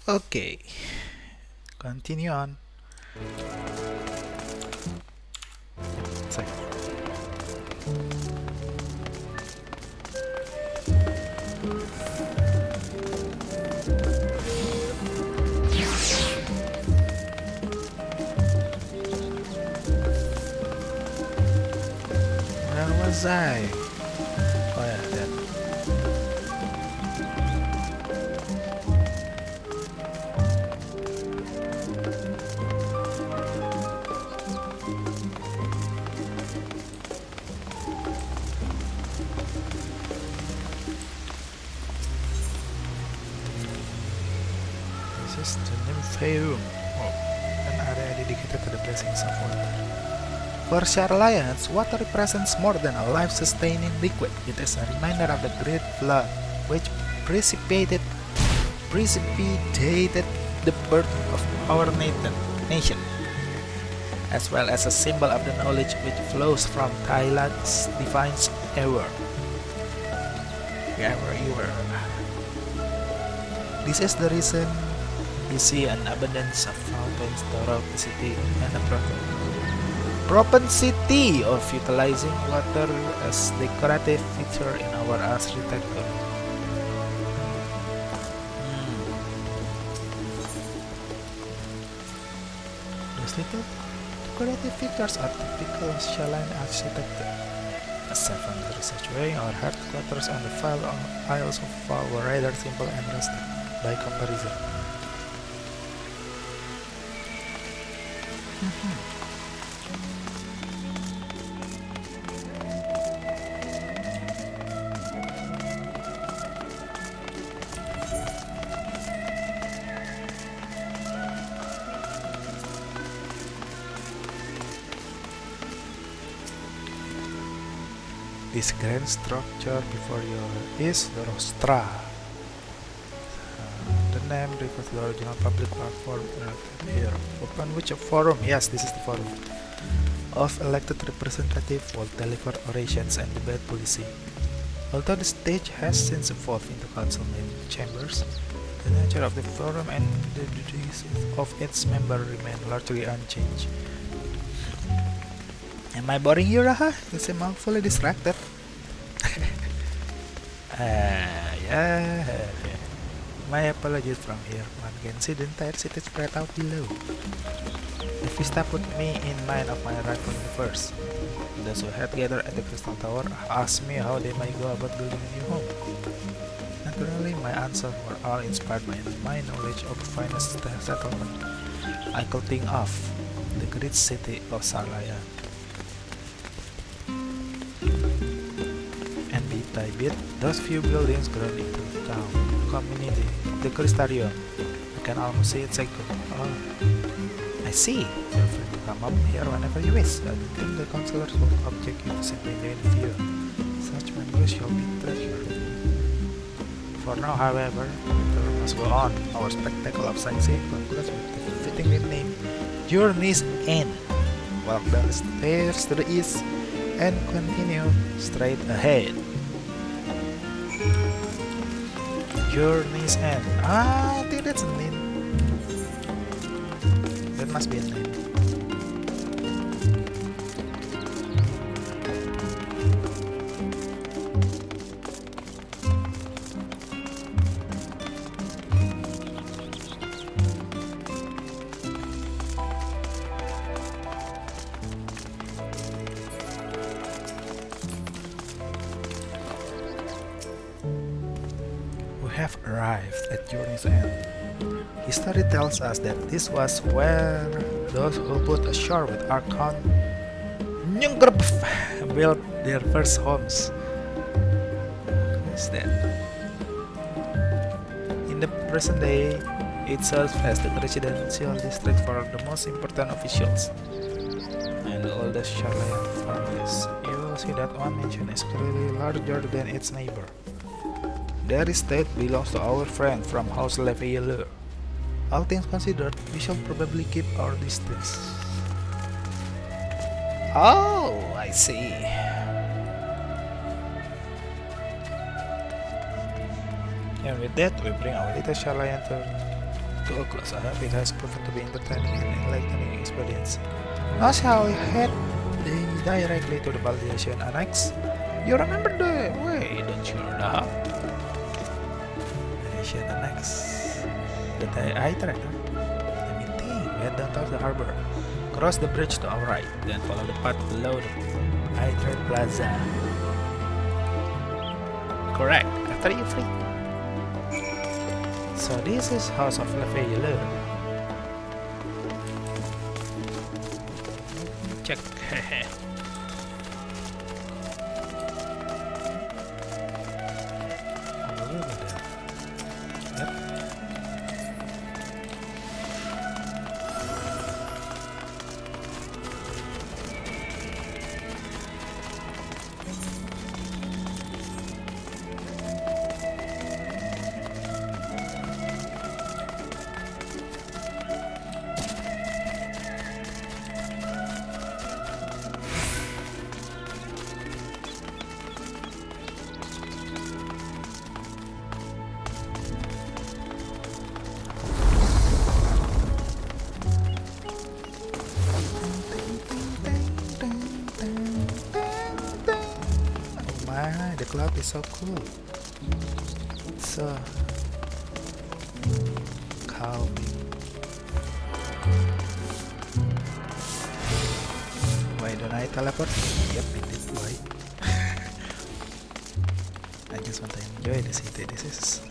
Okay, continue on. Second. Where was I? Oh yeah, that. This is the Nymphaeum. Oh, an area dedicated to the blessings of water. For Charlayans, water represents more than a life-sustaining liquid. It is a reminder of the great flood, which precipitated the birth of our nation, as well as a symbol of the knowledge which flows from Thailand's divine ever. Wherever you were. This is the reason you see an abundance of fountains throughout the city and a propensity of utilizing water as decorative feature in our architecture. Those little decorative features are typical of Shaolin architecture. A 7th sanctuary or headquarters on the Isles of Far were rather simple and rustic by comparison. This grand structure before you is the rostra. The name refers to the original public platform here, upon which a forum, yes, this is the forum, of elected representatives will deliver orations and debate policy. Although the stage has since evolved into council chambers, the nature of the forum and the duties of its members remain largely unchanged. Am I boring you, Raha? You seem fully distracted. Yeah. My apologies from here. One can see the entire city spread out below. The vista put me in mind of my rival universe. Those who had gathered at the Crystal Tower asked me how they might go about building a new home. Naturally, my answers were all inspired by my knowledge of the finest settlement I could think of, the great city of Salaya. And bit by bit, those few buildings grown into the town, community, the Crystarium. You can almost see it cycle. Oh, I see. Feel free to come up here whenever you wish. I don't think the counselors will object you to simply enjoy the view. Such memories shall be treasured. For now, however, the tour must go on. Our spectacle of sightseeing concludes with the fittingly named Journey's End. Walk down the stairs to the east and continue straight ahead. Journey's End. I think that's a name. That must be a name. Have arrived at Journey's End. History tells us that this was where those who put ashore with Archon Nyungkrp built their first homes. What's that? In the present day, it serves as the residential district for the most important officials and all the Charlayan families. You will see that one mansion is clearly larger than its neighbor. Their estate belongs to our friend from House Leveilleur. All things considered, we shall probably keep our distance. Oh, I see. And with that, we bring our little Charlayan to too close. I hope it has proven to be entertaining and enlightening experience. Now shall we head directly to the validation annex? You remember the way, don't you now? Validation annex. The I tried. Let me think. We head down to the harbor. Cross the bridge to our right, then follow the path below the I-Trade Plaza. Correct. After you free. So this is House of Leveilleur. Check. The club is so cool. It's so calming. Why don't I teleport? Yep, indeed, why? I just want to enjoy the city. This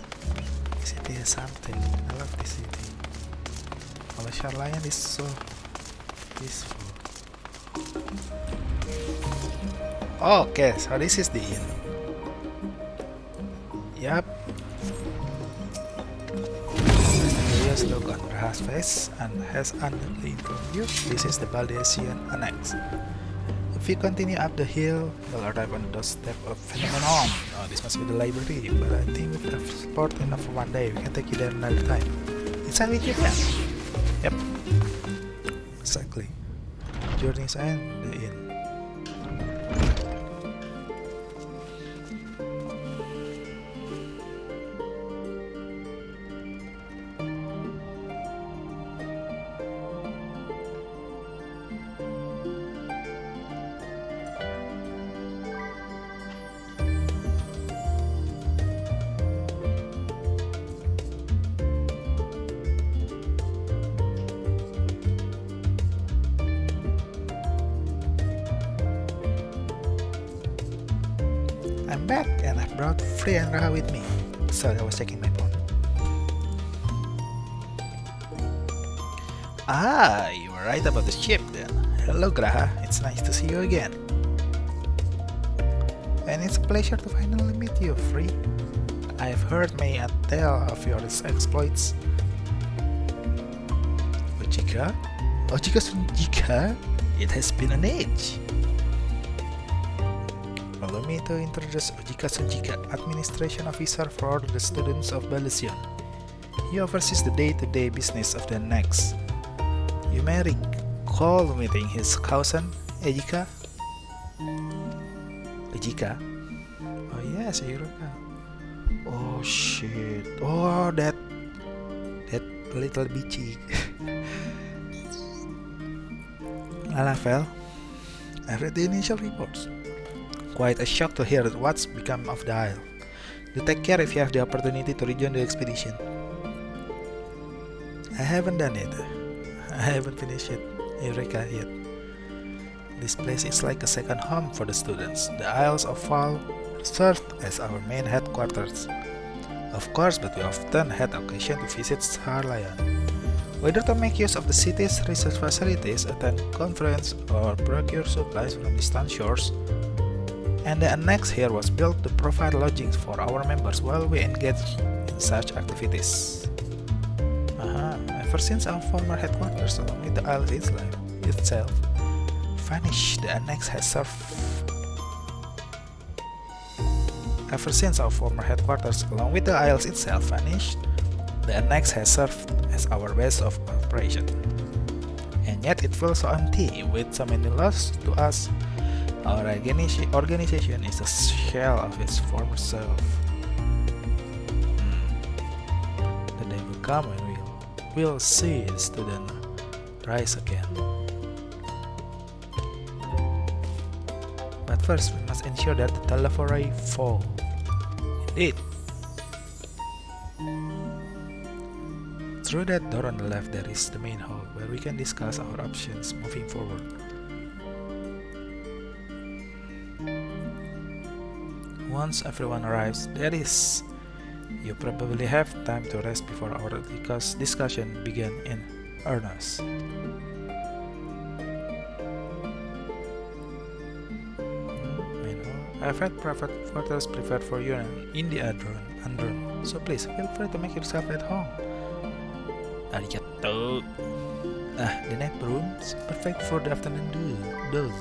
city is something. I love this city. Our shoreline is so peaceful. Okay, so this is the inn. Yep. Curious look on Raha's face and has undoubtedly informed you this is the Valdesian Annex. If you continue up the hill, you'll arrive on the doorstep of Phenomenon. Oh, this must be the library, but I think we have sport enough for one day. We can take you there another time. Inside with you then. Yep. Exactly. Journey's end, the inn. I'm back and I brought Frey and Raha with me. Sorry, I was checking my phone. Ah, you were right about the ship then. Hello Graha, it's nice to see you again. And it's a pleasure to finally meet you, Frey. I've heard many a tale of your exploits. Ojika? Ojika Sunjika? It has been an age. Allow me to introduce Ojika Sunjika, Administration Officer for the students of Balesion. He oversees the day-to-day business of the Annex. You may recall meeting his cousin, Ejika. Ejika? Oh yes, you recall. Oh shit. Oh, that little bitchy. Alafel, I read the initial reports. Quite a shock to hear what's become of the Isle. Do take care if you have the opportunity to rejoin the expedition. I haven't done it. I haven't finished it, Eureka yet. This place is like a second home for the students. The Isles of Fall served as our main headquarters. Of course, but we often had occasion to visit Harlayan. Whether to make use of the city's research facilities, attend conference, or procure supplies from distant shores, and the annex here was built to provide lodging for our members while we engaged in such activities. Ever since our former headquarters, along with the isle itself, vanished, the annex has served. Ever since our former headquarters, along with the isles itself, vanished, the annex has served as our base of operation. And yet it feels so empty, with so many lost to us. Our organization is a shell of its former self. The day will come when we'll We'll see the student rise again. But first, we must ensure that the telephorai fall. Indeed. Through that door on the left, there is the main hall, where we can discuss our options moving forward. Once everyone arrives, that is, you probably have time to rest before our discussion begin in earnest. I've had private quarters prepared for you in the Andron, so please feel free to make yourself at home. Arigato. The night room's perfect for the afternoon doze.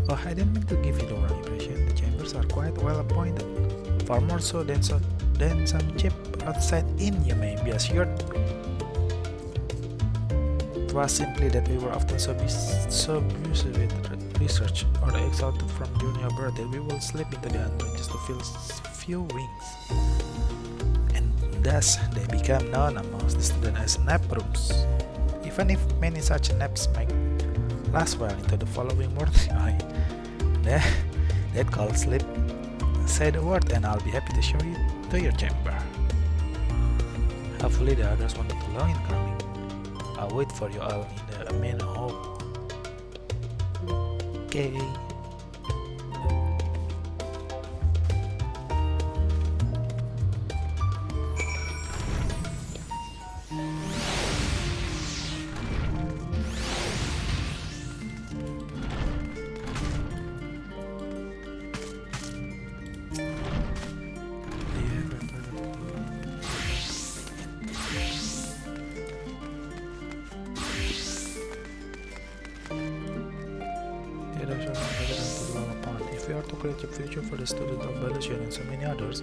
Oh, I didn't mean to give you the wrong impression. The chambers are quite well appointed, far more so than some cheap outside inn, you may be assured. It was simply that we were often so busy with research or exhausted from journey abroad that we will slip into the unknown just to fill few wings. And thus they become known amongst the students as nap rooms. Even if many such naps might last well into the following morning, that call sleep. Say the word and I'll be happy to show you to your chamber. Hopefully the others won't be too long in coming. I'll wait for you all in the main hall. Okay. If we are to create a future for the student of biology and so many others,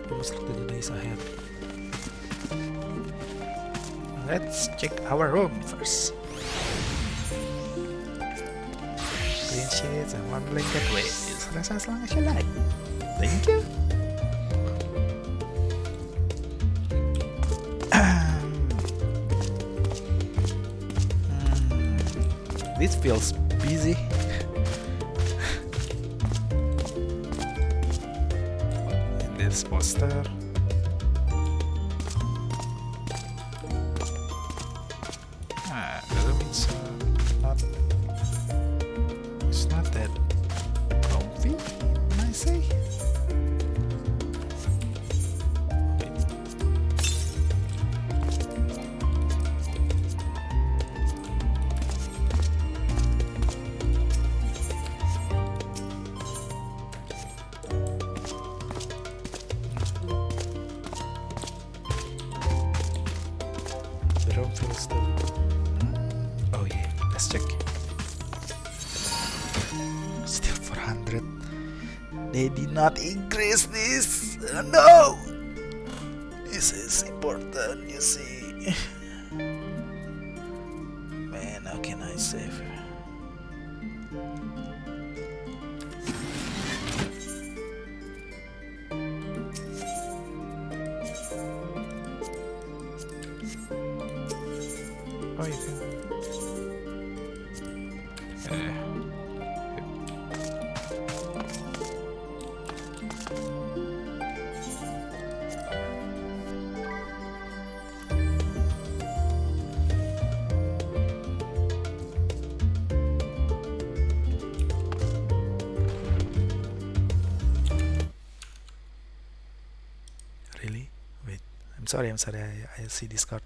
we must look to the days ahead. Let's check our room first. Clean sheets and one blanket. Wait, rest as long as you like. Thank you. This feels busy. And this poster. The room is not that comfy, I say. Oh yeah, let's check. Still 400. They did not increase this. No! This is important, you see. Man, how can I save? Oh, you can. Really? Wait. I'm sorry. I see this card.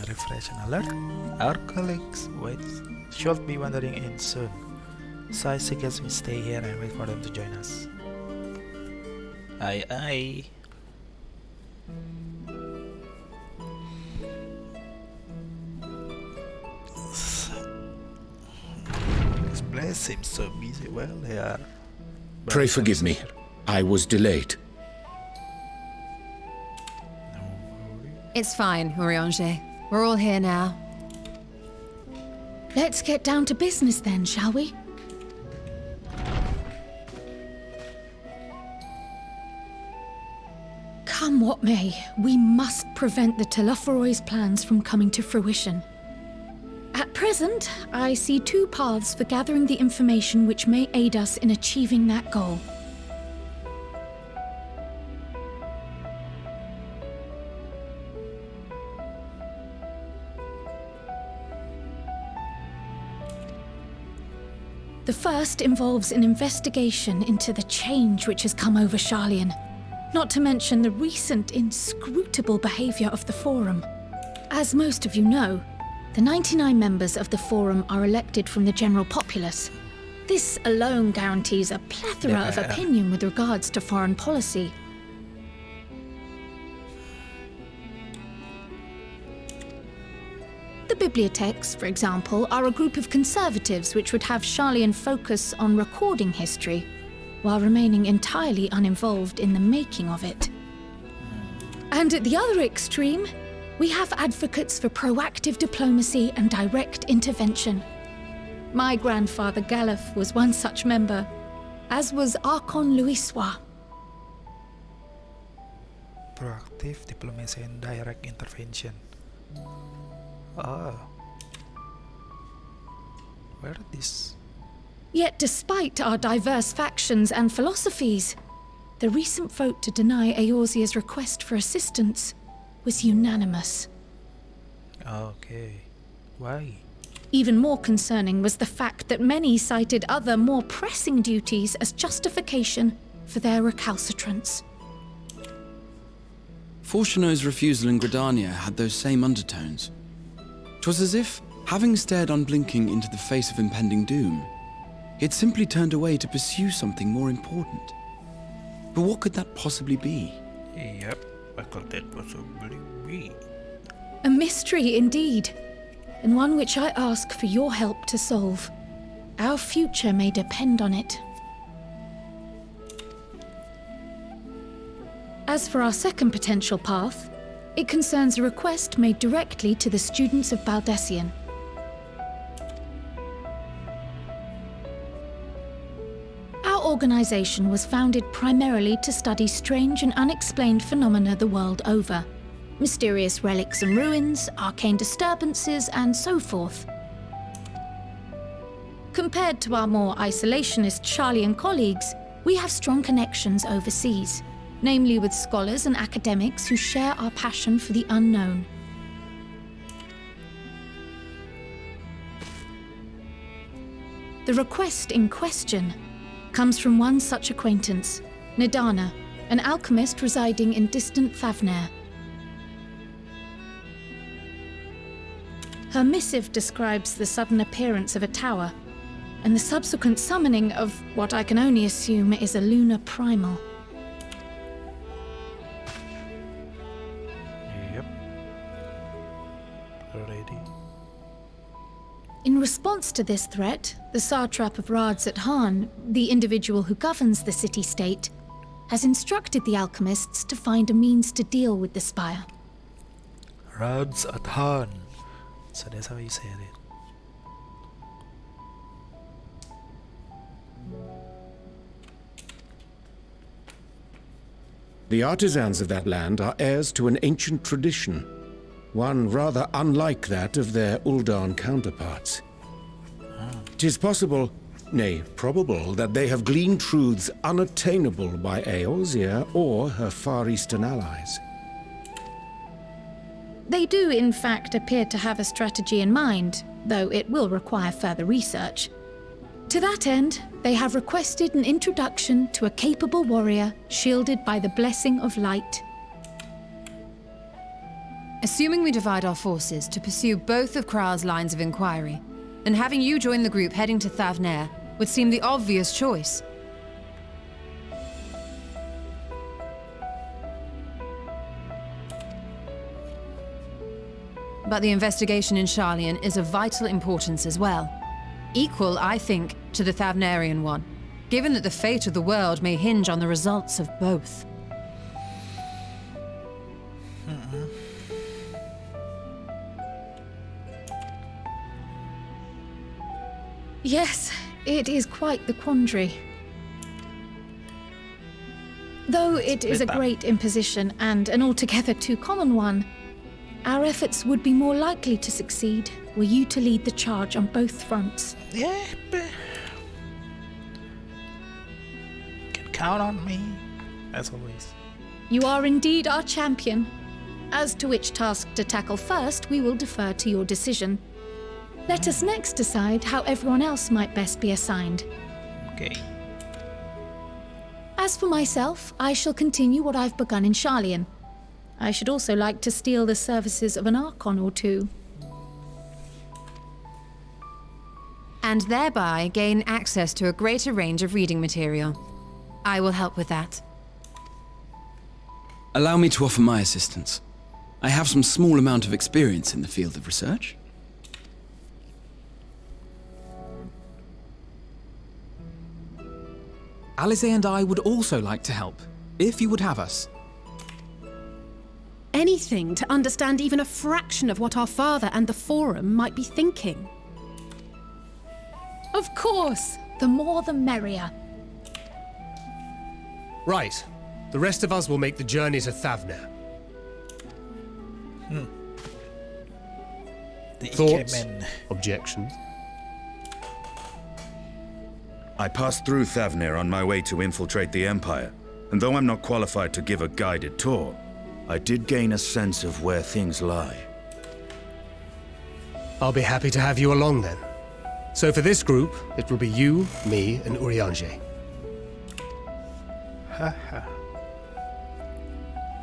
Refresh and alert. Our colleagues should be wandering in soon, so I suggest we stay here and wait for them to join us. Aye aye. This place seems so busy. Well, they are. Pray forgive me. I was delayed. It's fine, Urianger. We're all here now. Let's get down to business then, shall we? Come what may, we must prevent the Telophoroi's plans from coming to fruition. At present, I see two paths for gathering the information which may aid us in achieving that goal. The first involves an investigation into the change which has come over Charlian, not to mention the recent inscrutable behavior of the Forum. As most of you know, the 99 members of the Forum are elected from the general populace. This alone guarantees a plethora of opinion with regards to foreign policy. The bibliotheques, for example, are a group of conservatives which would have Charlian focus on recording history, while remaining entirely uninvolved in the making of it. And at the other extreme, we have advocates for proactive diplomacy and direct intervention. My grandfather Galef was one such member, as was Archon Louisois. Proactive diplomacy and direct intervention. Oh. Where is this? Yet despite our diverse factions and philosophies, the recent vote to deny Eorzea's request for assistance was unanimous. Okay. Why? Even more concerning was the fact that many cited other, more pressing duties as justification for their recalcitrance. Fortuno's refusal in Gridania had those same undertones. 'Twas as if, having stared unblinking into the face of impending doom, he had simply turned away to pursue something more important. But what could that possibly be? Yep, what could that possibly be? A mystery indeed, and one which I ask for your help to solve. Our future may depend on it. As for our second potential path, it concerns a request made directly to the students of Baldessian. Our organization was founded primarily to study strange and unexplained phenomena the world over. Mysterious relics and ruins, arcane disturbances, and so forth. Compared to our more isolationist Charlian colleagues, we have strong connections overseas, namely with scholars and academics who share our passion for the unknown. The request in question comes from one such acquaintance, Nidana, an alchemist residing in distant Thavnair. Her missive describes the sudden appearance of a tower and the subsequent summoning of what I can only assume is a lunar primal. Yep. Ready. In response to this threat, the satrap of Radzat-Han, the individual who governs the city-state, has instructed the alchemists to find a means to deal with the spire. Radzat-Han. So that's how you said it. The artisans of that land are heirs to an ancient tradition, one rather unlike that of their Uldan counterparts. It is possible, nay, probable, that they have gleaned truths unattainable by Eorzea or her Far Eastern allies. They do, in fact, appear to have a strategy in mind, though it will require further research. To that end, they have requested an introduction to a capable warrior shielded by the blessing of light. Assuming we divide our forces to pursue both of Kral's lines of inquiry, then having you join the group heading to Thavnair would seem the obvious choice. But the investigation in Sharlayan is of vital importance as well. Equal, I think, to the Thavnarian one, given that the fate of the world may hinge on the results of both. Yes, it is quite the quandary. Though it is a great imposition and an altogether too common one, our efforts would be more likely to succeed were you to lead the charge on both fronts. Yeah, but you can count on me, as always. You are indeed our champion. As to which task to tackle first, we will defer to your decision. Let us next decide how everyone else might best be assigned. Okay. As for myself, I shall continue what I've begun in Sharlayan. I should also like to steal the services of an Archon or two. And thereby gain access to a greater range of reading material. I will help with that. Allow me to offer my assistance. I have some small amount of experience in the field of research. Alize and I would also like to help, if you would have us. Anything to understand even a fraction of what our father and the Forum might be thinking. Of course, the more the merrier. Right. The rest of us will make the journey to Thavnair. The Thoughts? Ikemen. Objections? I passed through Thavnair on my way to infiltrate the Empire, and though I'm not qualified to give a guided tour, I did gain a sense of where things lie. I'll be happy to have you along then. So for this group, it will be you, me, and Urianger. Haha.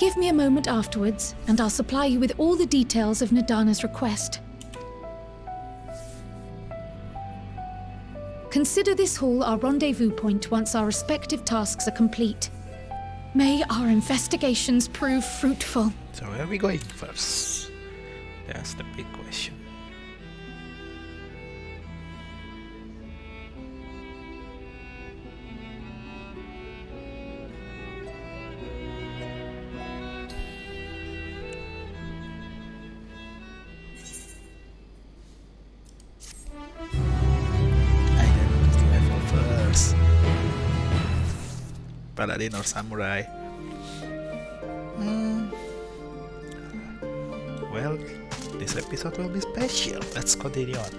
Give me a moment afterwards, and I'll supply you with all the details of Nadana's request. Consider this hall our rendezvous point once our respective tasks are complete. May our investigations prove fruitful. So where are we going first? That's the big question. Identity level first. Paladin or Samurai? Well, this episode will be special. Let's continue on.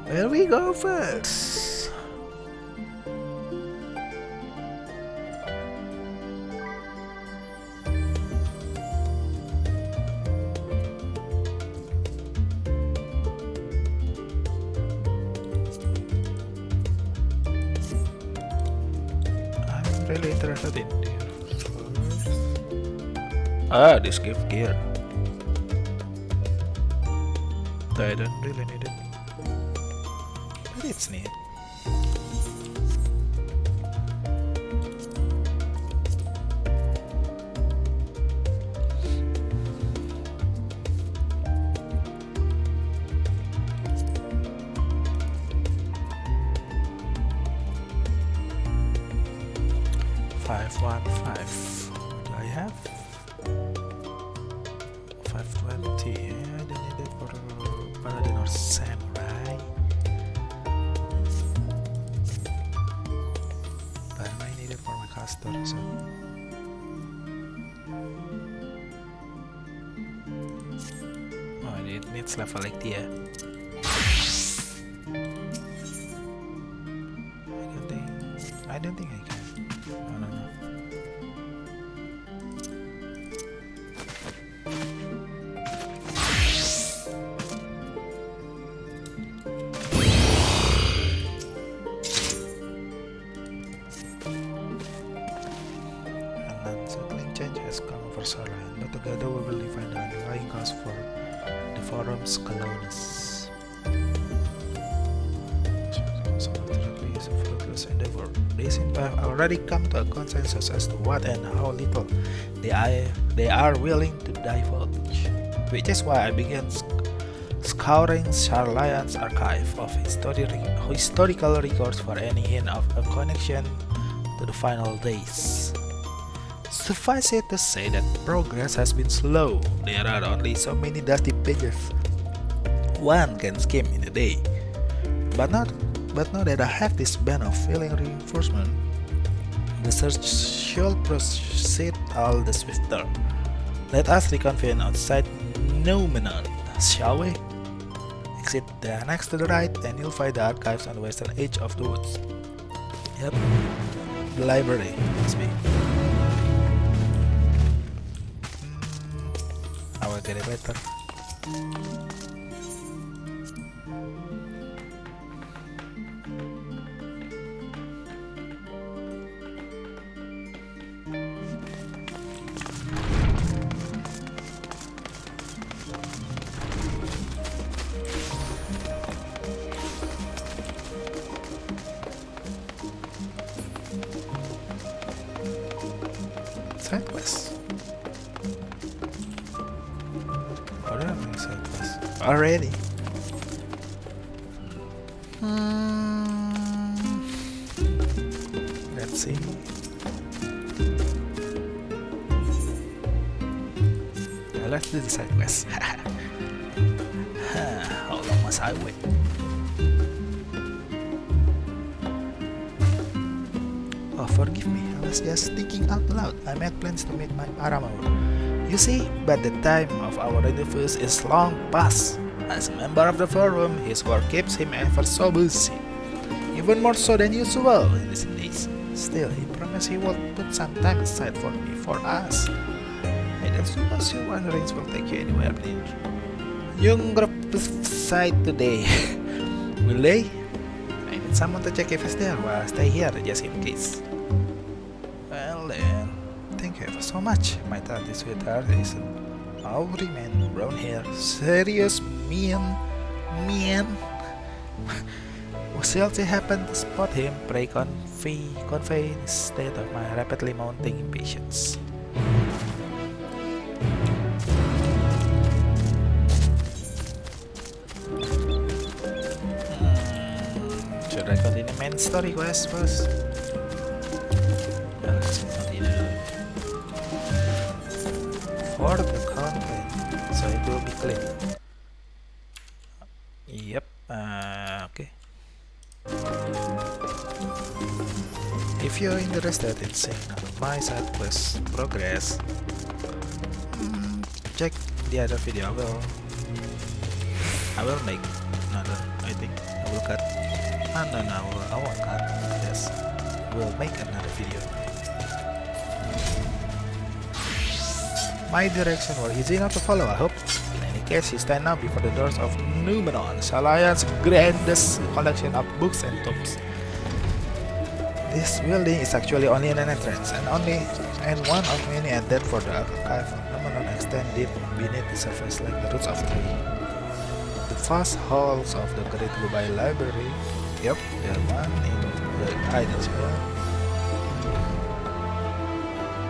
Where we go first? I'm really interested in this first. Ah, this gift gear. I don't really need it. But it's neat. What do I have? 520. I don't need it for Paladin or Samurai. But I might need it for my caster, so. Oh, it needs level 80. I don't think I can. I don't know. An unsettling change has come over Sharlayan, but the famous for the forum's colonies. Some of the release of fruitless endeavor. They seem to have already come to a consensus as to what and how little they are willing to divulge. Which is why I began scouring Charlayan's archive of historical records for any hint of a connection to the final days. Suffice it to say that progress has been slow. There are only so many dusty pages one can skim in a day. But now that I have this band of feeling reinforcement, the search should proceed all the swifter. Let us reconvene outside Numenor, shall we? Exit the annex to the right and you'll find the archives on the western edge of the woods. Yep, the library must be. I will get it later. Side quest. Oh, there are many side quests already. Let's see. Yeah, let's do the side quest. How long must I wait? Oh, forgive me, I was just thinking out loud. I made plans to meet my paramour. You see, but the time of our rendezvous is long past. As a member of the forum, his work keeps him ever so busy. Even more so than usual in these days. Still, he promised he would put some time aside for me, for us. I don't suppose your wanderings will take you anywhere near young group side today. Will they? I need someone to check if he's there while I stay here just in case. Well then, thank you ever so much. My thought is with her is an Auri man, brown hair, serious, mean. Shall she happen to spot him, pray convey the state of my rapidly mounting impatience. Should I continue main story quest first? Let's continue. For the content, so it will be clean. Yep. Okay. If you're interested in seeing my side quest progress, check the other video. I will make another. I think I will cut. No, I won't cut. Yes, we'll make another video. My direction were easy enough to follow, I hope. In any case, you stand now before the doors of Numenor, Charlayan's grandest collection of books and tomes. This building is actually only an entrance, and one of many intended for the archive of Numenor extend deep beneath the surface like the roots of a tree. The vast halls of the Great Goodbye Library, yep, the one in the Idols Hall,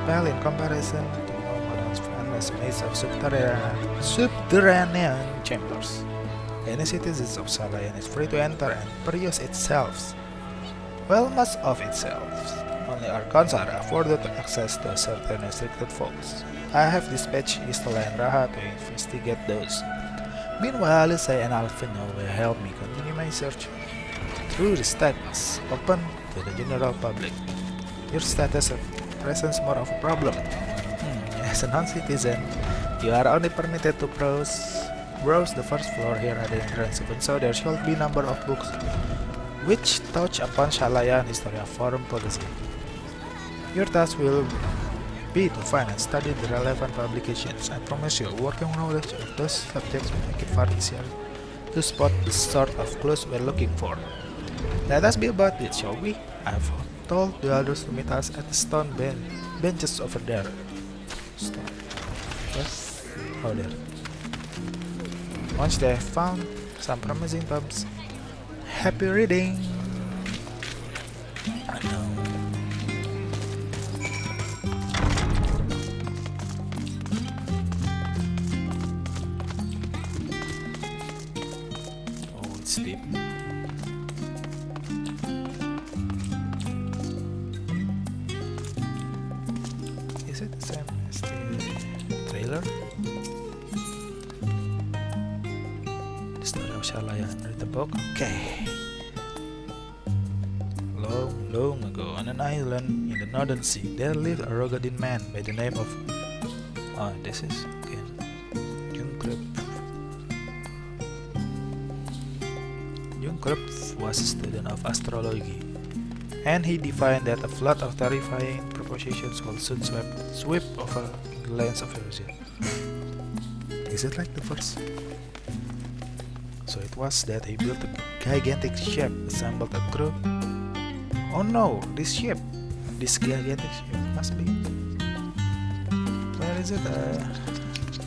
well, in comparison to Numenor's endless maze of subterranean chambers, any citizen of Charlayan is free to enter and peruse itself. Well, much of itself. Only Archons are afforded access to certain restricted folks. I have dispatched Istala and Raha to investigate those. Meanwhile, Lisa and Alfino will help me continue my search through the status open to the general public. Your status presents more of a problem. As a non-citizen, you are only permitted to browse the first floor here at the entrance, even so there should be a number of books which touch upon Charlayan history of foreign policy. Your task will be to find and study the relevant publications. I promise you, working knowledge of those subjects will make it far easier to spot the sort of clues we're looking for. Let us be about it, shall we? I've told the others to meet us at the stone benches over there. Stone. What? Oh, there. Once they have found some promising tombs, happy reading! I know. Oh, it's deep. Is it the same as the trailer? The story of Shalayan. Read the book? Okay. Long ago, on an island in the Northern Sea, there lived a rugged man by the name of... Oh, this is again... Jungkrupf was a student of astrology, and he divined that a flood of terrifying propositions will soon sweep over the lands of Eurasia. Is it like the first? So it was that he built a gigantic ship, assembled a crew. Oh no, this gigantic ship must be... Where is it?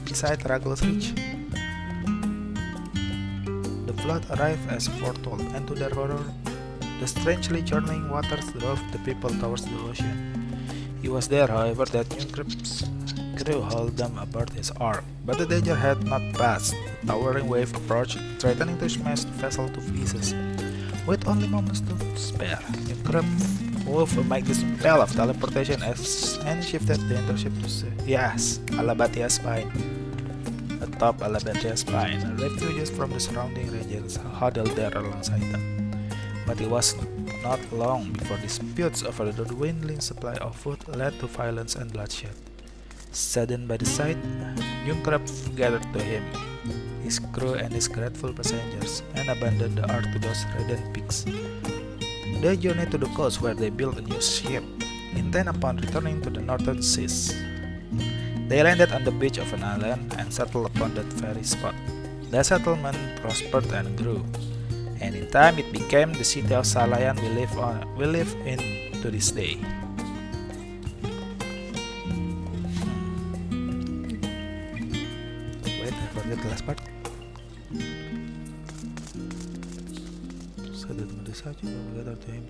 Beside Raglos Reach. The flood arrived as foretold, and to their horror, the strangely churning waters drove the people towards the ocean. It was there, however, that Jungkrupf's crew hauled them aboard his ark. But the danger had not passed. A towering wave approached, threatening to smash the vessel to pieces. With only moments to spare, Jungkrupf wove a mighty spell of teleportation and shifted the entire ship to sea. Yes, Alabatia Spine. Atop Alabatia Spine, refugees from the surrounding regions huddled there alongside them. But it was not long before disputes over the dwindling supply of food led to violence and bloodshed. Saddened by the sight, Jungkrupf gathered to him his crew and his grateful passengers and abandoned the ark to those reddened pigs. They journeyed to the coast where they built a new ship, intent upon returning to the northern seas. They landed on the beach of an island and settled upon that very spot. The settlement prospered and grew, and in time it became the city of Shalayan we live in to this day. Wait, I forgot the last part. Sadat mendesak juga berkata to him.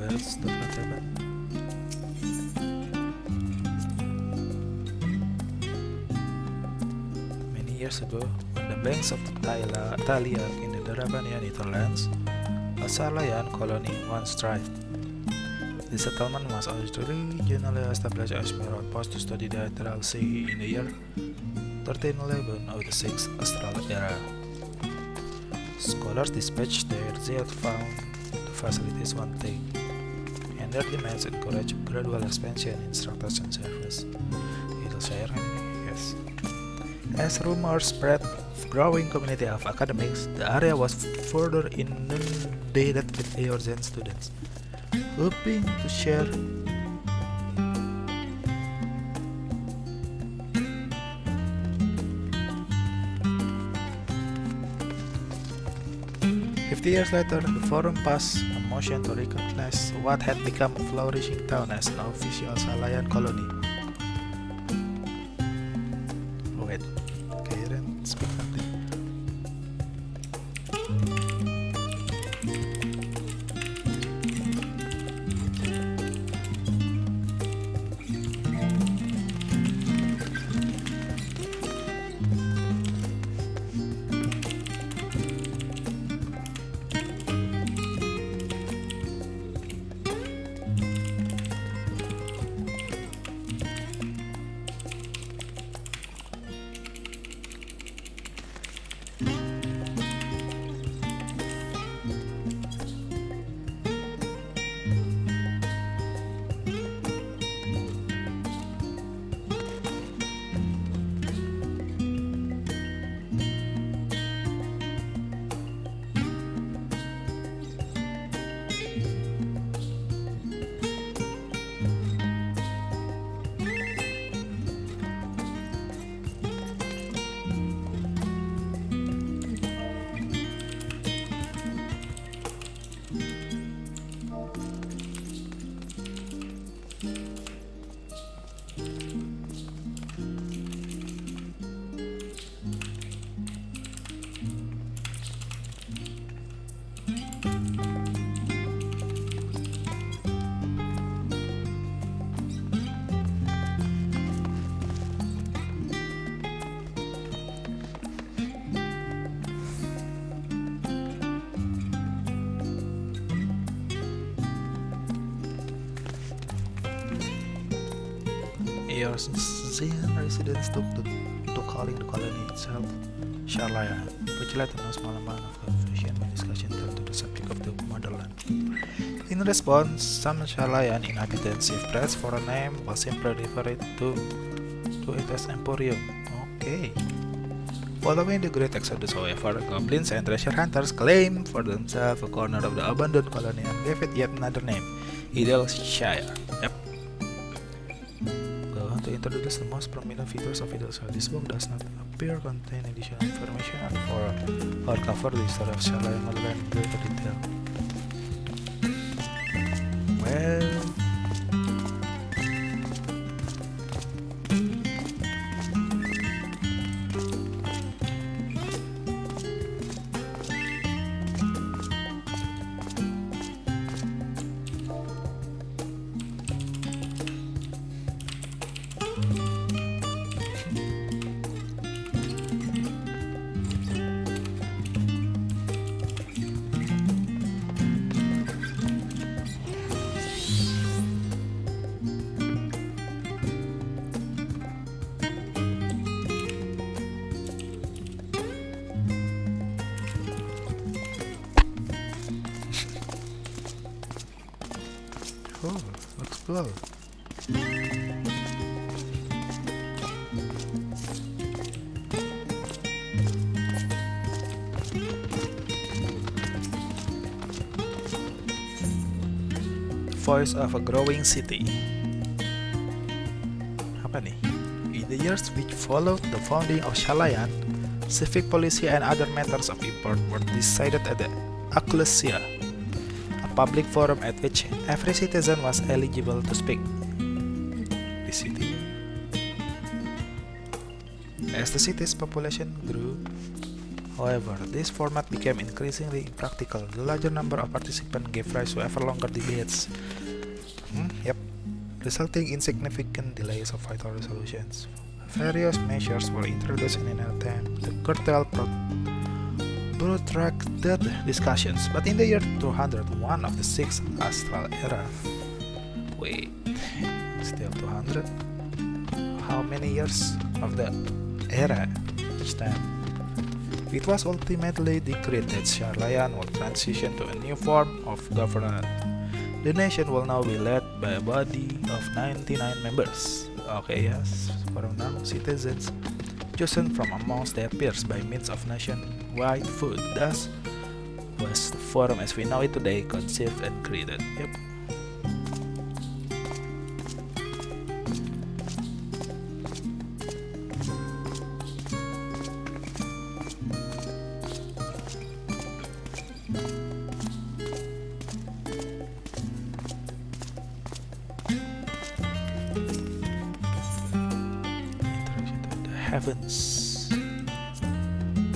Where's the flood happened? Many years ago, on the banks of the Thalia in the Darabanian Netherlands, a Shalayan colony once thrived. The settlement was originally established as mere outpost to study the Ethereal Sea in the year 1311 of the 6th Astral era. Scholars dispatched there they had found the facilities wanting, and their demands encouraged gradual expansion in structures and service. Yes. As rumors spread of growing community of academics, the area was further inundated with Eorzean students, hoping to share 50 years later, the Forum passed a motion to recognize what had become a flourishing town as an official Shalayan colony. Oh wait, Kairen, speak something. Eos Zen residents took to calling the colony itself Charlayan, which led to no small amount of confusion when discussion turned to the subject of the motherland. In response, some Charlayan inhabitants, if pressed for a name, will simply refer to it as Emporium. Okay. Following the Great Exodus, however, goblins and treasure hunters claimed for themselves a corner of the abandoned colony and gave it yet another name, Idleshire. Yep. Go on to introduce the most prominent features of Idleshire. This book does not appear contain additional information or cover the history of Charlayan Motherland in greater detail. Well, oh, looks cool. Voice of a growing city. Apa nih? In the years which followed the founding of Charlayan, civic policy and other matters of import were decided at the Ecclesia, a public forum at which every citizen was eligible to speak. The city. As the city's population grew, however, this format became increasingly impractical. The larger number of participants gave rise to ever longer debates. Resulting in significant delays of vital resolutions. Various measures were introduced in an attempt to curtail protracted discussions, but in the year 201 of the 6th Astral Era, wait, still 200? How many years of the era each time? It was ultimately decreed that Charlayan will transition to a new form of governance. The nation will now be led by a body of 99 members. Okay, yes, from now, citizens chosen from amongst their peers by means of nationwide vote. Thus was the forum as we know it today conceived and created. Yep.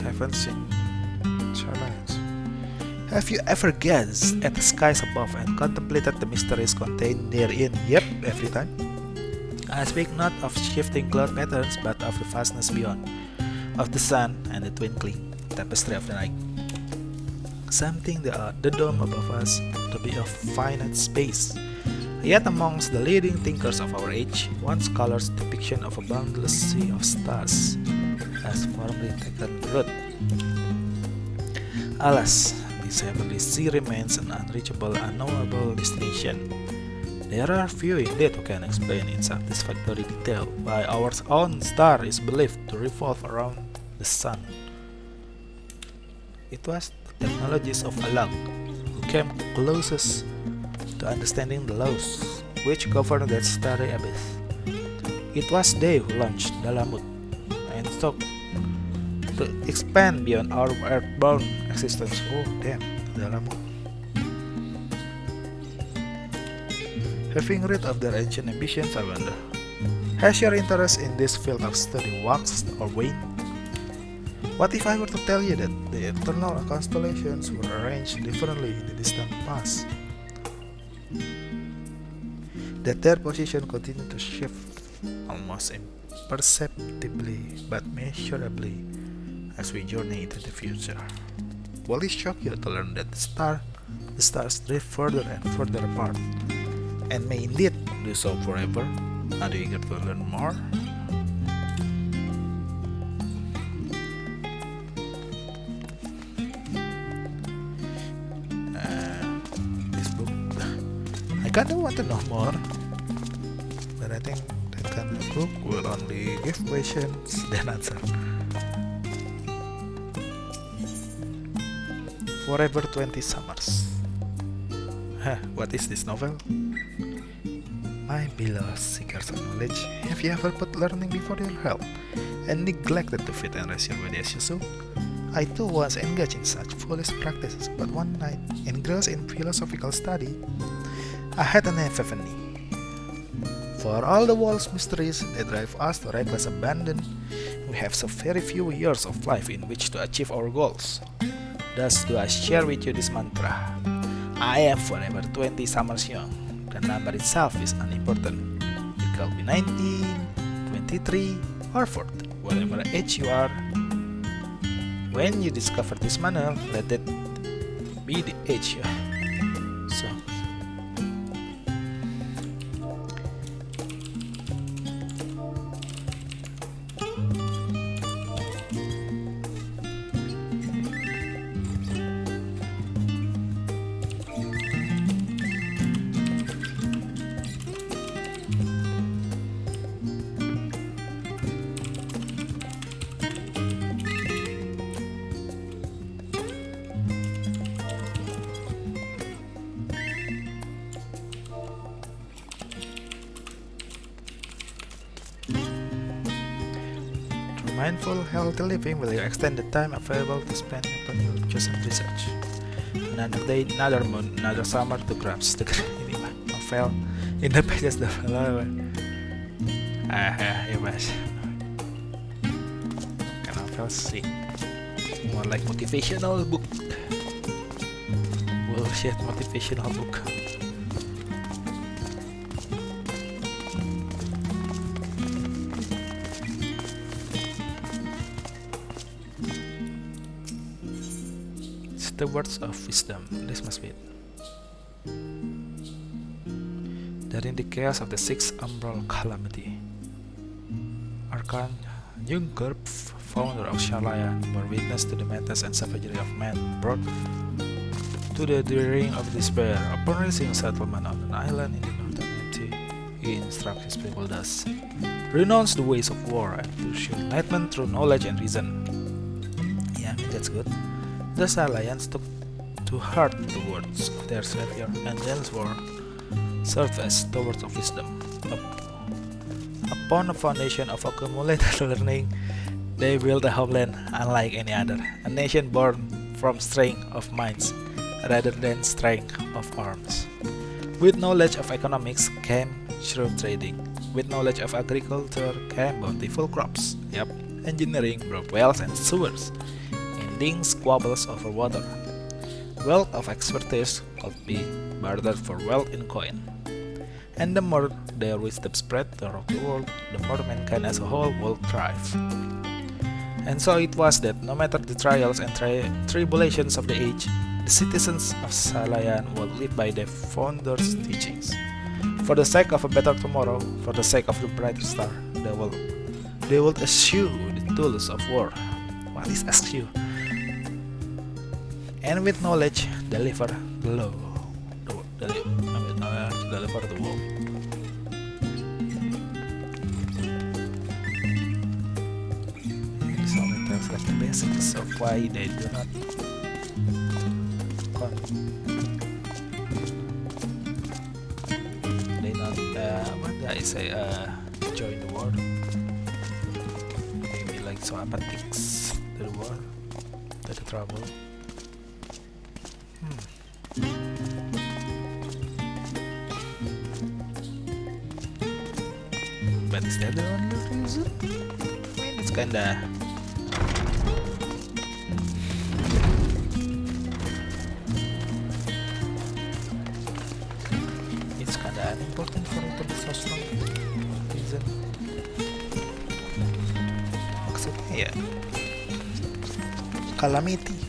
Heavens in Charlayan. Have you ever gazed at the skies above and contemplated the mysteries contained therein? Yep, every time. I speak not of shifting cloud patterns, but of the vastness beyond, of the sun and the twinkling tapestry of the night. Something the dome above us to be of finite space. Yet amongst the leading thinkers of our age, one scholar's depiction of a boundless sea of stars has firmly taken root. Alas, this heavenly sea remains an unreachable, unknowable destination. There are few indeed who can explain in satisfactory detail why our own star is believed to revolve around the sun. It was the technologies of Alag who came closest to understanding the laws which govern that starry abyss. It was they who launched Dalamut and sought to expand beyond our earthbound existence. Oh damn, Dalamut. Having read of their ancient ambitions, I wonder, has your interest in this field of study waxed or waned? What if I were to tell you that the eternal constellations were arranged differently in the distant past? That their position continued to shift almost imperceptibly but measurably as we journey into the future. Will it shock you to learn that the stars drift further and further apart, and may indeed do so forever? Are you eager to learn more? This book, I kinda want to know more, but I think that kind of book will only give questions than answer. Forever 20 Summers. What is this novel? My beloved seekers of knowledge, have you ever put learning before your health and neglected to feed and rest your body as you should? I too once engaged in such foolish practices, but one night, engrossed in philosophical study, I had an epiphany. For all the world's mysteries that drive us to reckless abandon, we have so very few years of life in which to achieve our goals. Thus do I share with you this mantra. I am forever 20 summers young. The number itself is unimportant. You can be 19, 23, or 40, whatever age you are. When you discover this manner, let that be the age you are. So, mindful, healthy living will extend the time available to spend upon your chosen research. Another day, another moon, another summer to grasp the ini mah novel in the pages the below. Ya mas, kan novel sih, more like motivational book. Bullshit motivational book. The words of wisdom. This must be it. That in the chaos of the sixth umbral calamity, Archon Jungkurp, founder of Sharlayan, bore witness to the madness and savagery of man, brought to the drearing of despair. Upon reaching settlement on an island in the northern empty, he instructs his people thus: renounce the ways of war and pursue enlightenment through knowledge and reason. Yeah, that's good. The Sharlayans took to heart the words of their savior and thenceforth served as the words of wisdom. Upon a foundation of accumulated learning, they built a homeland unlike any other, a nation born from strength of minds rather than strength of arms. With knowledge of economics came shrewd trading. With knowledge of agriculture came bountiful crops. Engineering brought wells and sewers, ending squabbles over water. Wealth of expertise could be bartered for wealth in coin. And the more their wisdom spread throughout the world, the more mankind as a whole will thrive. And so it was that no matter the trials and tribulations of the age, the citizens of Sharlayan would live by their founders' teachings. For the sake of a better tomorrow, for the sake of the brighter star, they will eschew the tools of war. What is eschew? And with knowledge, deliver the law. Deliver the world. This only tells like the basics of why they do not join the war. Maybe like so apathic to the war, to the trouble. But is that the only reason? I mean, it's kinda... It's kinda unimportant for it to be so strong. Reason. Maksudnya ya... Calamity.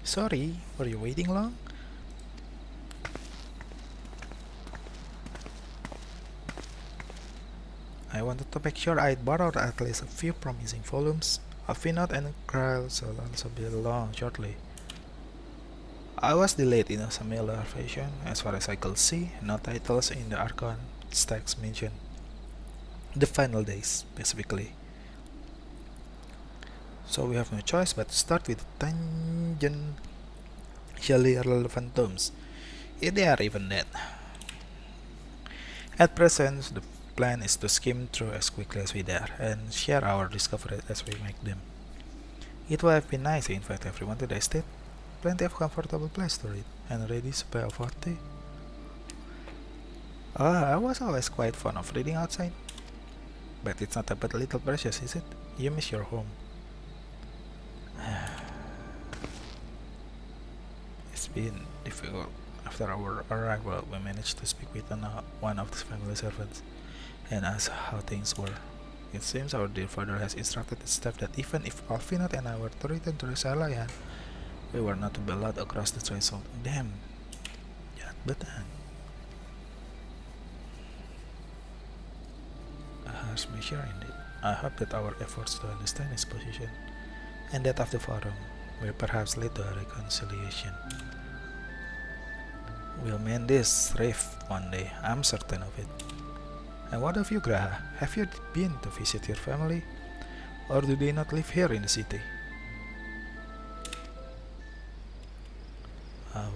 Sorry, were you waiting long? I wanted to make sure I'd borrowed at least a few promising volumes. A Finot and Grail shall also be along shortly. I was delayed in a similar fashion, as far as I could see. No titles in the Archon stacks mentioned the final days specifically. So we have no choice but to start with tangentially relevant tomes, if they are even that. At present, the plan is to skim through as quickly as we dare and share our discoveries as we make them. It would have been nice to invite everyone to the estate. Plenty of comfortable place to read and ready to pay a forty. I was always quite fond of reading outside. But it's not about little precious, is it? You miss your home. It's been difficult. After our arrival, we managed to speak with one of the family servants and ask how things were. It seems our dear father has instructed the staff that even if Alfinot and I were to return to Resalayan, we were not to be allowed across the threshold. Damn. Jahat betan. A harsh measure indeed. I hope that our efforts to understand his position and that of the forum will perhaps lead to a reconciliation. We'll mend this rift one day, I'm certain of it. And what of you, Graha? Have you been to visit your family? Or do they not live here in the city?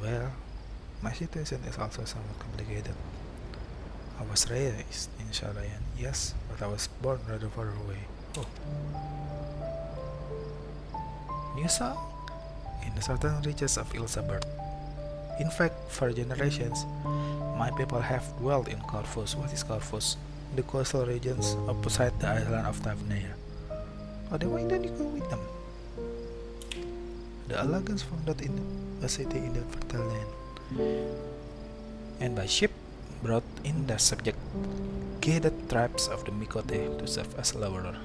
Well, my situation is also somewhat complicated. I was raised in Shalayan, yes, but I was born rather far away. Oh. New song? In the southern reaches of Ilsabert. In fact, for generations, my people have dwelt in Corvus. What is Corvus? The coastal regions opposite the island of Tavnea. Oh, then why don't you go with them? The Alagans founded in a city in that fertile land, and by ship brought in their subjugated tribes of the Mikote to serve as laborers.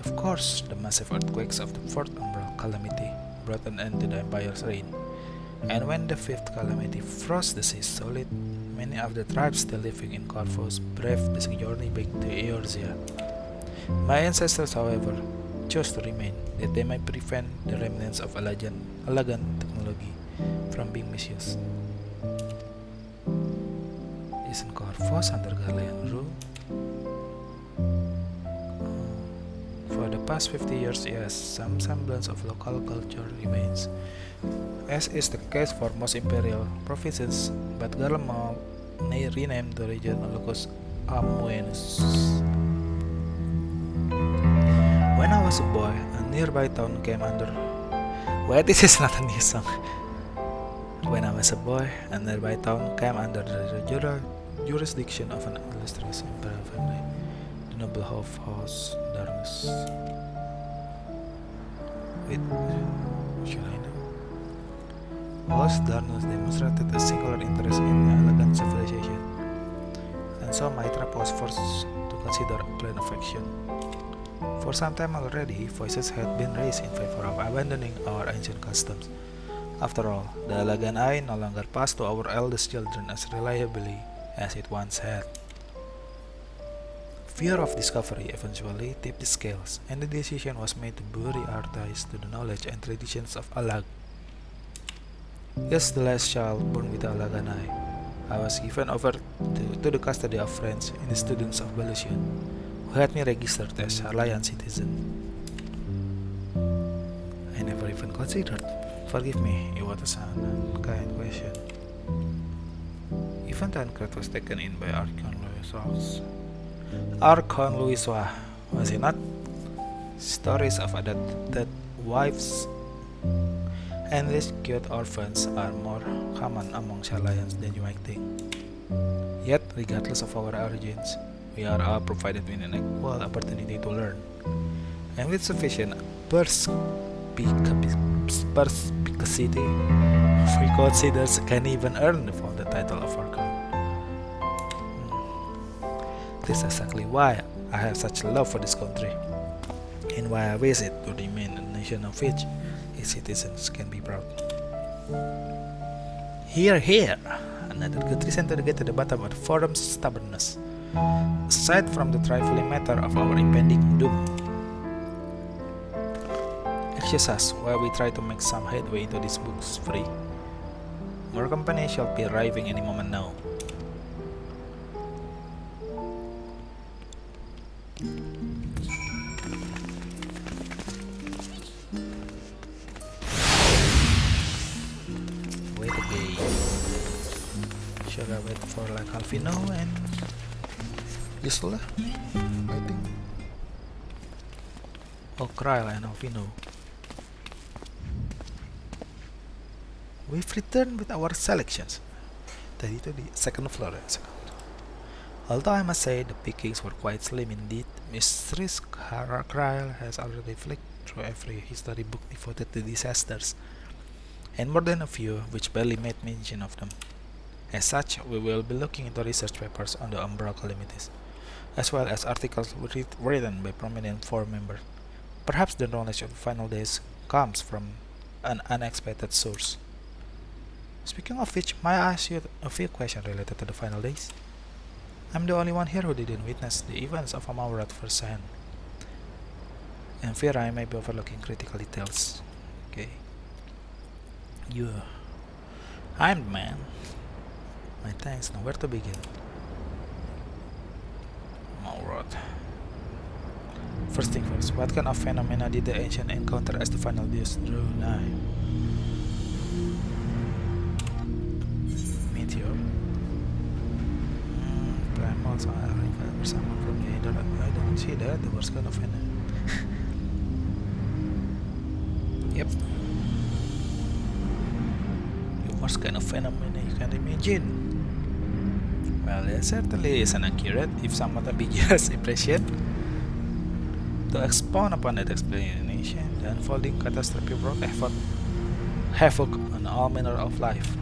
Of course, the massive earthquakes of the fourth umbral calamity brought an end to the empire's reign, and when the fifth calamity froze the seas solid, many of the tribes still living in Corvus braved the journey back to Eorzea. My ancestors, however, chose to remain, that they might prevent the remnants of Alagan technology from being misused. Isn't Corvus under Galilean rule? For the past 50 years, yes, some semblance of local culture remains, as is the case for most imperial provinces, but Garlemald renamed the region Locus Amoenus. When I was a boy, a nearby town came under... Wait, this is not a new song. When I was a boy, a nearby town came under the jurisdiction of an illustrious imperial family, the noble house Darnus. Wait, should I know? House Darnus demonstrated a singular interest in the elegant civilization, and so Maitrap was forced to consider a plan of action. For some time already, voices had been raised in favor of abandoning our ancient customs. After all, the Alagan Eye no longer passed to our eldest children as reliably as it once had. Fear of discovery eventually tipped the scales, and the decision was made to bury our ties to the knowledge and traditions of Alag. As the last child born with the Alagan Eye, I was given over to the custody of friends and the students of Balusian, who had me registered as Charlayan citizen. I never even considered. Forgive me, it was an unkind question. Even Tancred was taken in by Archon Louisois, was he not? Stories of adopted wives and rescued orphans are more common among Charlayans than you might think. Yet, regardless of our origins, we are all provided with an equal opportunity to learn, and with sufficient perspicacity, we considers can even earn the title of Archon. This is exactly why I have such love for this country. and why I visit to remain a nation of which its citizens can be proud. Here, another good reason to get to the bottom of the forum's stubbornness, aside from the trifling matter of our impending doom. Excuse us while we try to make some headway into these books free. More company shall be arriving any moment now. Wait a game. Should I wait for like Alvino and Gisela? I think. Oh, Kryl and Alvino. We've returned with our selections. Tadi itu di second floor ya. Although I must say the pickings were quite slim indeed, Mistress Kryl has already flicked through every history book devoted to disasters, and more than a few which barely made mention of them. As such, we will be looking into research papers on the Umbral calamities, as well as articles written by prominent forum members. Perhaps the knowledge of the final days comes from an unexpected source. Speaking of which, may I ask you a few questions related to the final days? I'm the only one here who didn't witness the events of Amaurat firsthand, and fear I may be overlooking critical details. Okay. I'm the man. My thanks, now where to begin? Amaurat. First thing first, what kind of phenomena did the ancient encounter as the final days drew nigh? Meteor. Primal or someone from the Nether. I don't see that. The worst kind of phenomena. Yep. The worst kind of phenomena you can imagine. Well, that certainly is an accurate, if somewhat ambiguous, impression. To expound upon that explanation, the unfolding catastrophe brought havoc on all manner of life.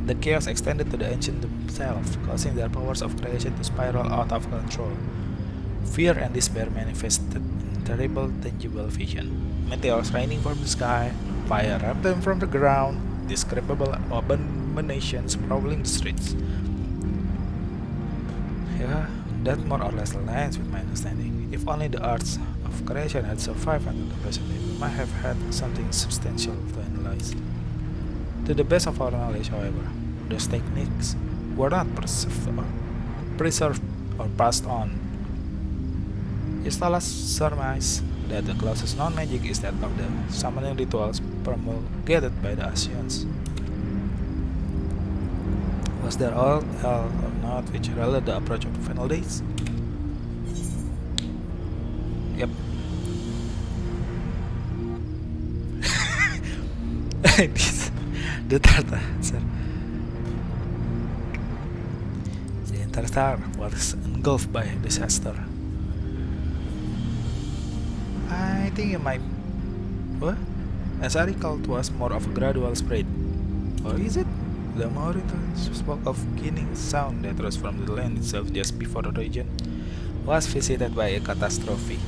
The chaos extended to the ancients themselves, causing their powers of creation to spiral out of control. Fear and despair manifested in terrible, tangible vision. Meteors raining from the sky, fire ramped them from the ground, indescribable abominations prowling the streets. Yeah, that more or less aligns with my understanding. If only the arts of creation had survived until the present day, we might have had something substantial to analyze. To the best of our knowledge, however, those techniques were not preserved or passed on. Istalas surmise that the closest known magic is that of the summoning rituals promulgated by the Asians. Was there all or not which heralded the approach of the final days? Yep. The third answer. The entire star was engulfed by disaster. I think you might. What? As I recall, it was more of a gradual spread. Or is it? The Mauritans spoke of keening sound that rose from the land itself just before the region was visited by a catastrophe.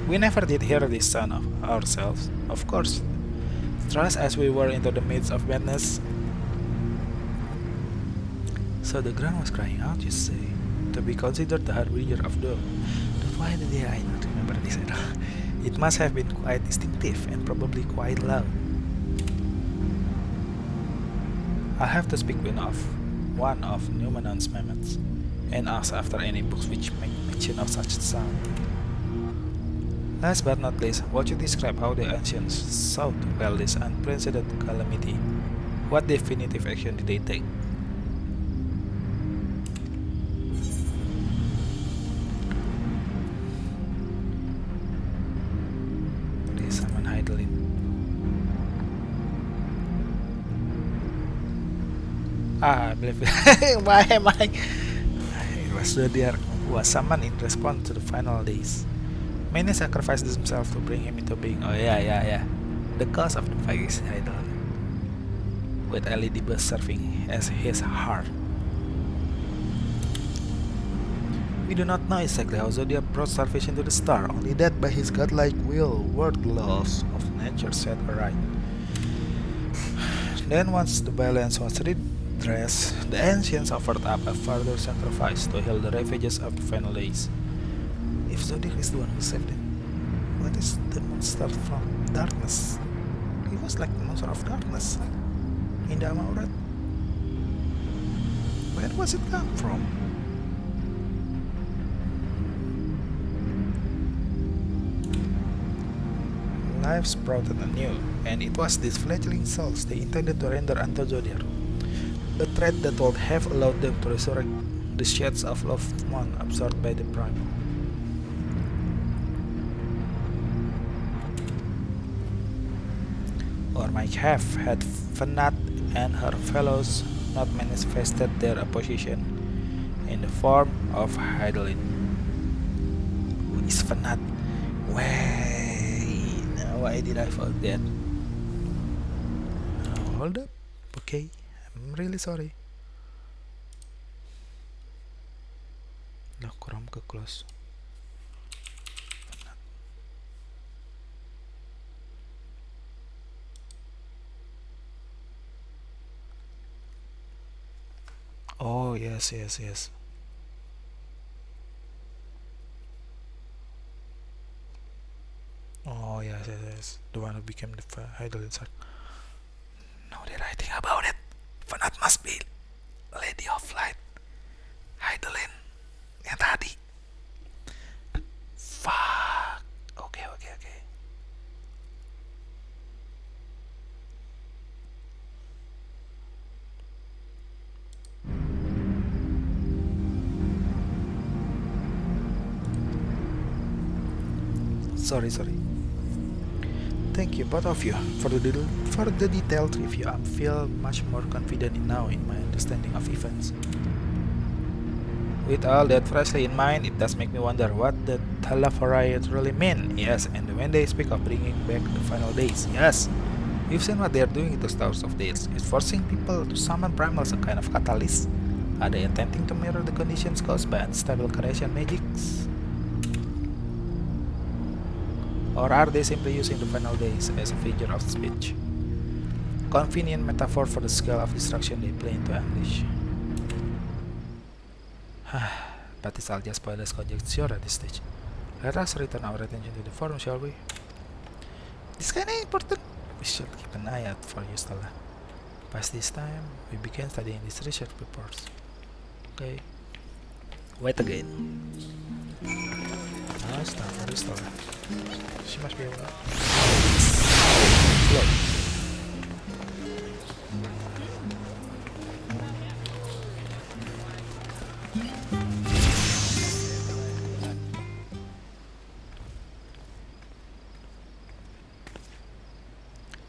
We never did hear this sound of ourselves, of course, thrust as we were into the midst of madness. So the ground was crying out, you say, to be considered the harbinger of doom. But why did I not remember this at all? It must have been quite distinctive and probably quite loud. I'll have to speak with one of Numenon's mammoths and ask after any books which make mention of such sound. Last but not least, would you describe how the ancients sought to quell this unprecedented calamity? What definitive action did they take? They summon Heidelin. I believe why am I? It was Zodiac who was summoned in response to the final days. Many sacrificed themselves to bring him into being. Oh yeah. The cause of the fight is idol, with Elidibus serving as his heart. We do not know exactly how Zodiac brought salvation to the star, only that by his godlike will, world laws of nature set aright. Then once the balance was redressed, the ancients offered up a further sacrifice to heal the ravages of the final days. If Zodiac is the one who saved it, what is the monster from darkness? He was like the monster of darkness in the Amaurat. Where was it come from? Life sprouted anew, and it was these fledgling souls they intended to render unto Zodiac, a threat that would have allowed them to resurrect the shades of loved one absorbed by the primal. Or might have had Fanat and her fellows not manifested their opposition in the form of Heidelin. Who is Fanat? Why did I forget? Hold up. Okay, I'm really sorry. Lah, kurang ke close. Oh, yes. Oh, yes. The one who became the idol inside. Now that I think about it, Fanat must be Lady of Light. Heidelin yang tadi. Fuck. Okay. Sorry. Thank you, both of you, for the detailed review. I feel much more confident now in my understanding of events. With all that freshly in mind, it does make me wonder what the Talafarai really mean. Yes, and when they speak of bringing back the final days, yes, we've seen what they are doing to Stars of Days. It's forcing people to summon primals, a kind of catalyst. Are they attempting to mirror the conditions caused by unstable creation magics? Or are they simply using the final days as a figure of speech? Convenient metaphor for the scale of destruction they plan to unleash. But it's all just pointless conjecture at this stage. Let us return our attention to the forum, shall we? This kinda important. We should keep an eye out for you, Stella. Past this time, we began studying these research papers. Okay. Wait again. No, it's not for Stella. She must be able to. Float.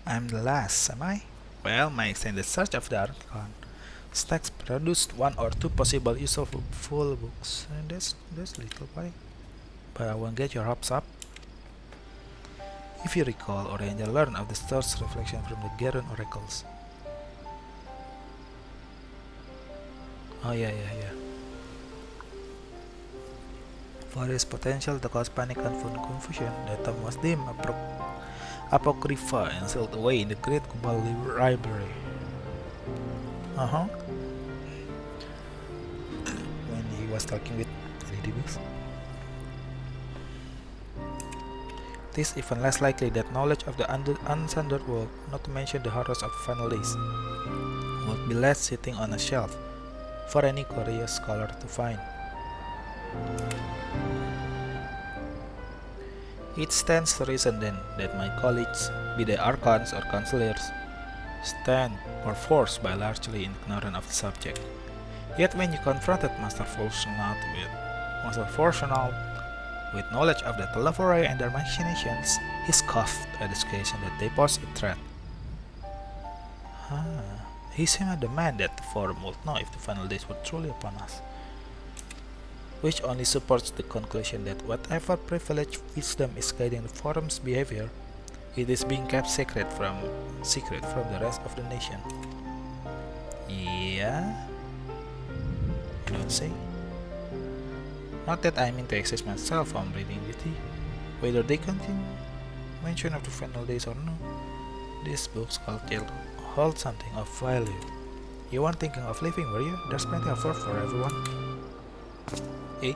I'm the last, am I? Well, my extended search of the Archon stacks produced one or two possible useful books, and that's little why. But I won't get your hopes up. If you recall, Oriander learned of the star's reflection from the Garen oracles. Oh yeah. For his potential to cause panic and confusion, the tomb was deemed apocrypha and sealed away in the Great Kubal Library. When he was talking with Lady Beast. It is even less likely that knowledge of the unsundered world, not to mention the horrors of the final days, would be left sitting on a shelf for any curious scholar to find. It stands to reason then that my colleagues, be they archons or counselors, stand perforce by largely ignorant of the subject. Yet when you confronted Master Fortunaut with knowledge of the Telephori and their machinations, he scoffed at the suggestion that they pose a threat. He seemed adamant that the forum would know if the final days were truly upon us, which only supports the conclusion that whatever privileged wisdom is guiding the forum's behavior, it is being kept secret from the rest of the nation. Yeah? You don't say? Not that I mean to excess myself on reading duty, whether they contain mention of the final days or no. These books hold something of value. You weren't thinking of leaving, were you? There's plenty of work for everyone. Eh?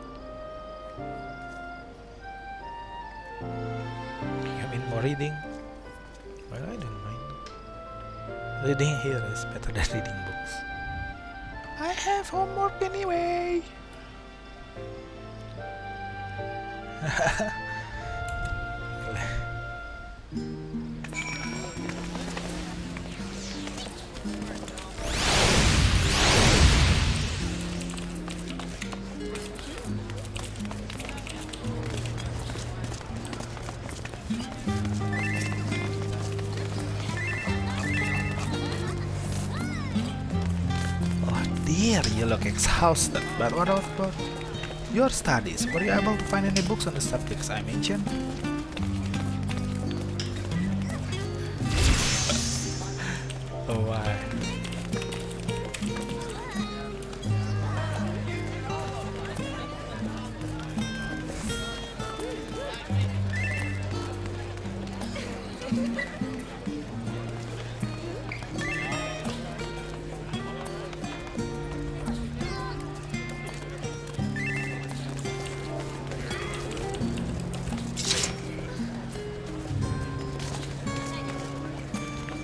You mean more reading? Well, I don't mind. Reading here is better than reading books. I have homework anyway. Oh dear, you look exhausted. But what about your studies? Were you able to find any books on the subjects I mentioned? Oh why?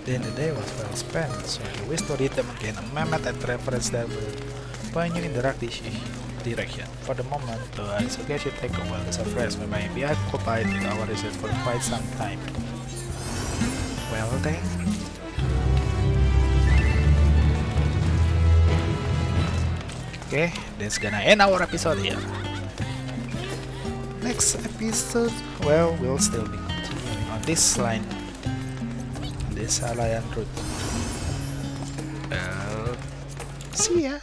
Then the day was well spent, so you wish to read them again a method and reference that will point you in the right direction. For the moment, though, I suggest you take a well-deserved rest. We may be occupied with our research for quite some time. Well then. Okay, that's gonna end our episode here. Next episode, well, we'll still be continuing on this line. This Halayan route. See ya!